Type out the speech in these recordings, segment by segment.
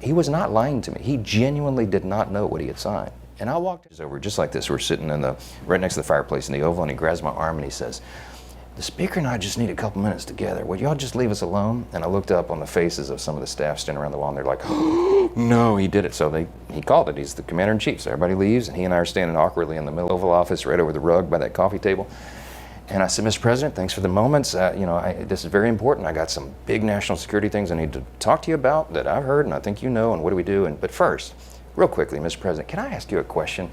He was not lying to me. He genuinely did not know what he had signed. And I walked over just like this. We're sitting right next to the fireplace in the Oval, and he grabs my arm and he says, "The Speaker and I just need a couple minutes together. Would y'all just leave us alone?" And I looked up on the faces of some of the staff standing around the wall, and they're like, "Oh, no, he did it." So he called it. He's the commander-in-chief. So everybody leaves, and he and I are standing awkwardly in the middle of the Oval Office, right over the rug by that coffee table. And I said, "Mr. President, thanks for the moments. This is very important. I got some big national security things I need to talk to you about that I've heard, and I think you know, and what do we do? But first, real quickly, Mr. President, can I ask you a question?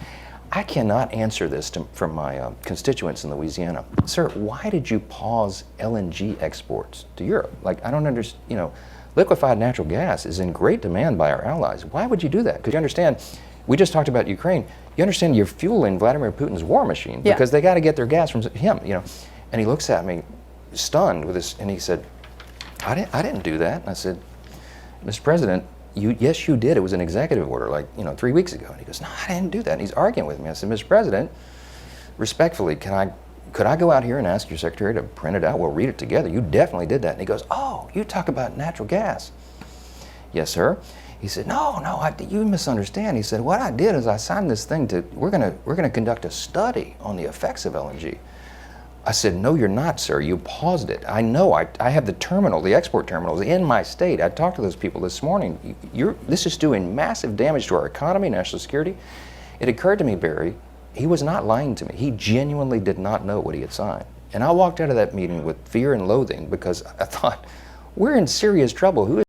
I cannot answer this from my constituents in Louisiana. Sir, why did you pause LNG exports to Europe? Like, I don't understand, liquefied natural gas is in great demand by our allies. Why would you do that? Because you understand, we just talked about Ukraine. You understand you're fueling Vladimir Putin's war machine because they got to get their gas from him, And he looks at me stunned with this, and he said, I didn't do that. And I said, "Mr. President, yes, you did. It was an executive order 3 weeks ago." And he goes, "No, I didn't do that." And he's arguing with me. I said, "Mr. President, respectfully, could I go out here and ask your secretary to print it out? We'll read it together. You definitely did that." And he goes, "Oh, you talk about natural gas." "Yes, sir." He said, No, you misunderstand." He said, "What I did is I signed this thing we're gonna conduct a study on the effects of LNG." I said, "No, you're not, sir. You paused it. I know. I have the export terminals in my state. I talked to those people this morning. This is doing massive damage to our economy, national security." It occurred to me, Barry, he was not lying to me. He genuinely did not know what he had signed. And I walked out of that meeting with fear and loathing because I thought, we're in serious trouble. Who